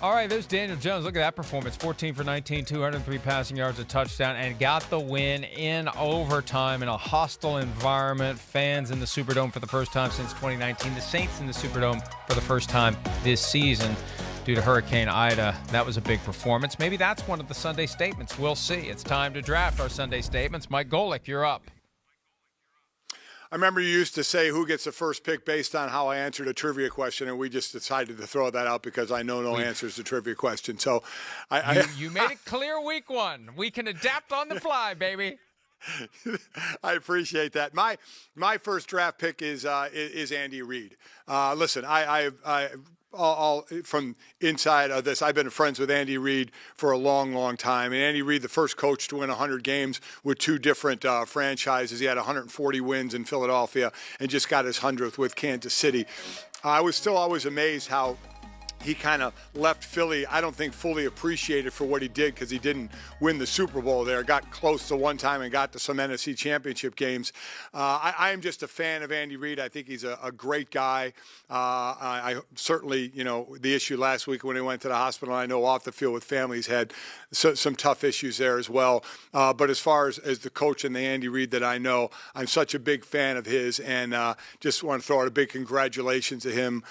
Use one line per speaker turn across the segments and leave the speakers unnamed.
All right, there's Daniel Jones. Look at that performance. 14 for 19, 203 passing yards, a touchdown, and got the win in overtime in a hostile environment. Fans in the Superdome for the first time since 2019. The Saints in the Superdome for the first time this season due to Hurricane Ida. That was a big performance. Maybe that's one of the Sunday statements. We'll see. It's time to draft our Sunday statements. Mike Golic, you're up.
I remember you used to say who gets the first pick based on how I answered a trivia question, and we just decided to throw that out because I know no answers to trivia questions. So
you made it clear week one. We can adapt on the fly, baby.
I appreciate that. My first draft pick is Andy Reid. Listen, I'll from inside of this, I've been friends with Andy Reid for a long, long time. And Andy Reid, the first coach to win 100 games with two different franchises. He had 140 wins in Philadelphia and just got his 100th with Kansas City. I was still always amazed how he kind of left Philly, I don't think fully appreciated for what he did because he didn't win the Super Bowl there. Got close to one time and got to some NFC championship games. I am just a fan of Andy Reid. I think he's a great guy. I certainly, the issue last week when he went to the hospital, I know off the field with families had some tough issues there as well. But as far as the coach and the Andy Reid that I know, I'm such a big fan of his, and just want to throw out a big congratulations to him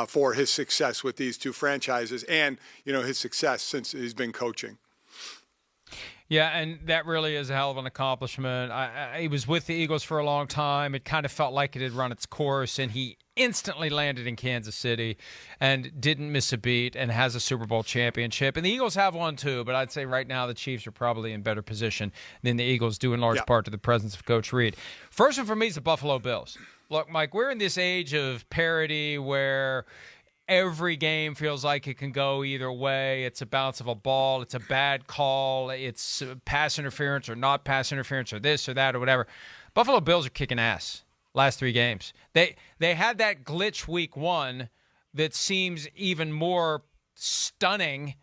for his success with these two franchises and, his success since he's been coaching.
Yeah, and that really is a hell of an accomplishment. He was with the Eagles for a long time. It kind of felt like it had run its course, and he instantly landed in Kansas City and didn't miss a beat and has a Super Bowl championship. And the Eagles have one too, but I'd say right now the Chiefs are probably in better position than the Eagles, due in large part to the presence of Coach Reid. First one for me is the Buffalo Bills. Look, Mike, we're in this age of parity where every game feels like it can go either way. It's a bounce of a ball. It's a bad call. It's pass interference or not pass interference or this or that or whatever. Buffalo Bills are kicking ass last three games. They had that glitch week one that seems even more stunning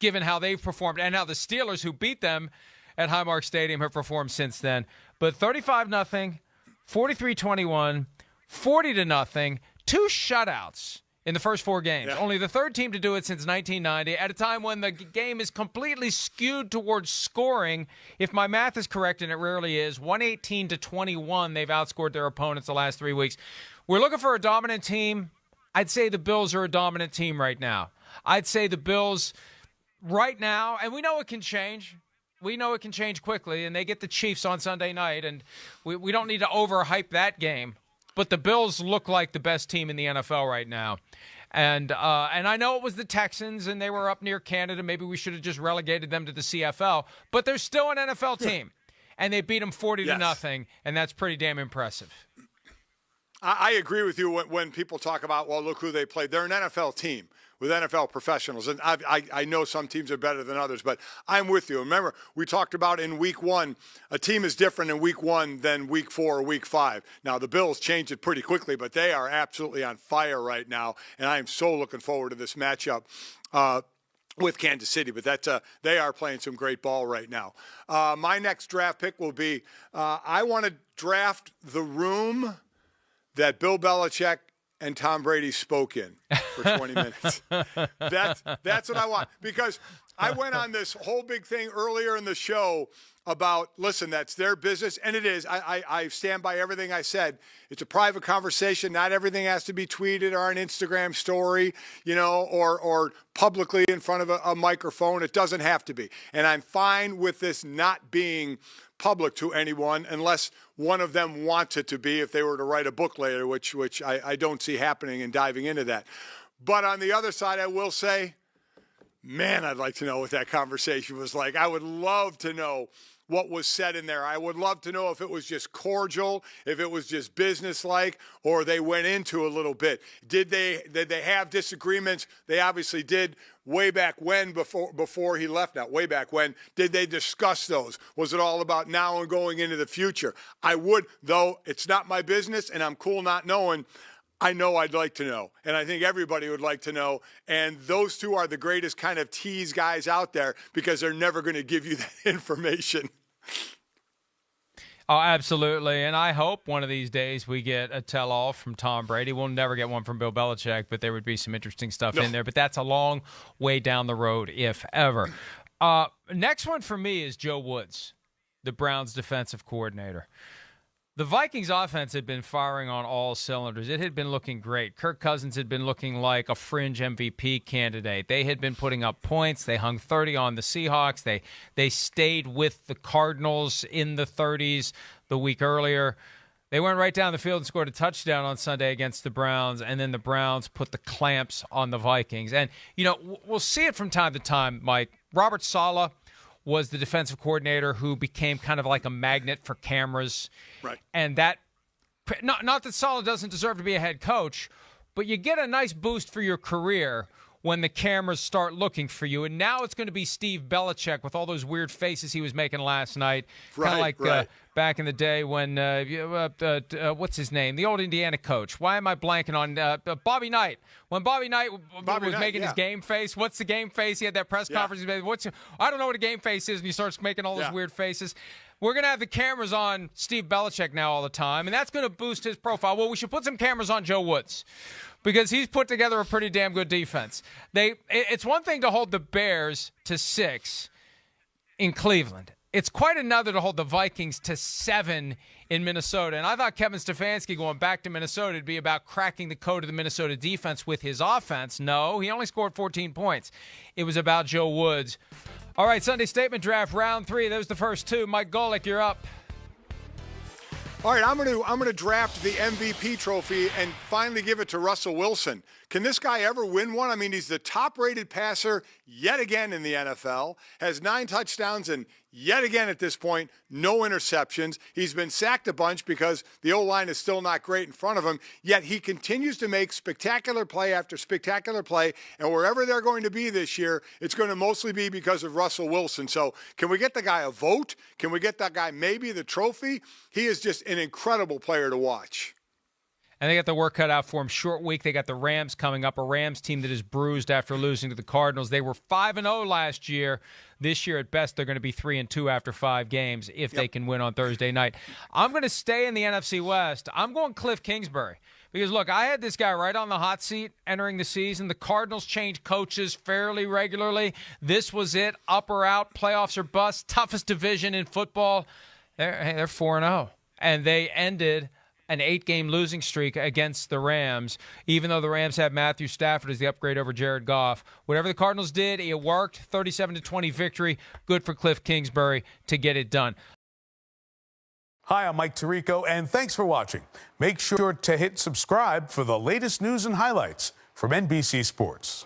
given how they've performed and how the Steelers, who beat them at Highmark Stadium, have performed since then. But 35-0, 43-21, 40-0, two shutouts in the first four games. Yeah. Only the third team to do it since 1990, at a time when the game is completely skewed towards scoring. If my math is correct, and it rarely is, 118-21, they've outscored their opponents the last 3 weeks. We're looking for a dominant team. I'd say the Bills are a dominant team right now. I'd say the Bills right now, and we know it can change. We know it can change quickly, and they get the Chiefs on Sunday night, and we don't need to overhype that game. But the Bills look like the best team in the NFL right now. And I know it was the Texans, and they were up near Canada. Maybe we should have just relegated them to the CFL. But they're still an NFL team, and they beat them 40-0, and that's pretty damn impressive.
I agree with you when people talk about, well, look who they played. They're an NFL team with NFL professionals. And I know some teams are better than others, but I'm with you. Remember, we talked about in week one, a team is different in week one than week 4 or week 5. Now, the Bills changed it pretty quickly, but they are absolutely on fire right now. And I am so looking forward to this matchup with Kansas City, but they are playing some great ball right now. My next draft pick will be, I want to draft the room that Bill Belichick and Tom Brady spoke in for 20 minutes. That's what I want. Because I went on this whole big thing earlier in the show about, listen, that's their business, and it is. I stand by everything I said. It's a private conversation. Not everything has to be tweeted or an Instagram story, or publicly in front of a microphone. It doesn't have to be. And I'm fine with this not being public to anyone unless one of them wants it to be, if they were to write a book later, which I don't see happening and diving into that. But on the other side, I will say, man, I'd like to know what that conversation was like. I would love to know what was said in there. I would love to know if it was just cordial, if it was just businesslike, or they went into a little bit. Did they have disagreements? They obviously did way back when, before he left. Now, way back when, did they discuss those? Was it all about now and going into the future? I would, though it's not my business, and I'm cool not knowing. I know I'd like to know, and I think everybody would like to know, and those two are the greatest kind of tease guys out there because they're never going to give you that information.
Oh, absolutely. And I hope one of these days we get a tell-all from Tom Brady. We'll never get one from Bill Belichick, but there would be some interesting stuff in there. But that's a long way down the road, if ever. Next one for me is Joe Woods, the Browns defensive coordinator. The Vikings offense had been firing on all cylinders. It had been looking great. Kirk Cousins had been looking like a fringe MVP candidate. They had been putting up points. They hung 30 on the Seahawks. They stayed with the Cardinals in the 30s the week earlier. They went right down the field and scored a touchdown on Sunday against the Browns, and then the Browns put the clamps on the Vikings. And, we'll see it from time to time, Mike. Robert Saleh was the defensive coordinator who became kind of like a magnet for cameras.
Right.
And that, not that Saleh doesn't deserve to be a head coach, but you get a nice boost for your career when the cameras start looking for you. And now it's going to be Steve Belichick with all those weird faces he was making last night. Kind of like back in the day when, what's his name? The old Indiana coach. Why am I blanking on Bobby Knight? When Bobby Knight was making his game face. What's the game face? He had that press conference. I don't know what a game face is, and he starts making all those weird faces. We're going to have the cameras on Steve Belichick now all the time, and that's going to boost his profile. Well, we should put some cameras on Joe Woods because he's put together a pretty damn good defense. It's one thing to hold the Bears to 6 in Cleveland. It's quite another to hold the Vikings to 7 in Minnesota. And I thought Kevin Stefanski going back to Minnesota would be about cracking the code of the Minnesota defense with his offense. No, he only scored 14 points. It was about Joe Woods. All right, Sunday Statement Draft, round 3. Those are the first 2. Mike Golic, you're up.
All right, I'm going to draft the MVP trophy and finally give it to Russell Wilson. Can this guy ever win one? I mean, he's the top-rated passer yet again in the NFL, has 9 touchdowns and yet again at this point, no interceptions. He's been sacked a bunch because the O-line is still not great in front of him, yet he continues to make spectacular play after spectacular play, and wherever they're going to be this year, it's going to mostly be because of Russell Wilson. So can we get the guy a vote? Can we get that guy maybe the trophy? He is just an incredible player to watch.
And they got the work cut out for him. Short week. They got the Rams coming up, a Rams team that is bruised after losing to the Cardinals. They were 5-0 last year. This year, at best, they're going to be 3-2 after 5 games if they can win on Thursday night. I'm going to stay in the NFC West. I'm going Cliff Kingsbury. Because, look, I had this guy right on the hot seat entering the season. The Cardinals change coaches fairly regularly. This was it. Up or out. Playoffs or bust. Toughest division in football. They're 4-0. And they ended an 8-game losing streak against the Rams, even though the Rams have Matthew Stafford as the upgrade over Jared Goff. Whatever the Cardinals did, it worked. 37-20 victory. Good for Cliff Kingsbury to get it done.
Hi, I'm Mike Tirico, and thanks for watching. Make sure to hit subscribe for the latest news and highlights from NBC Sports.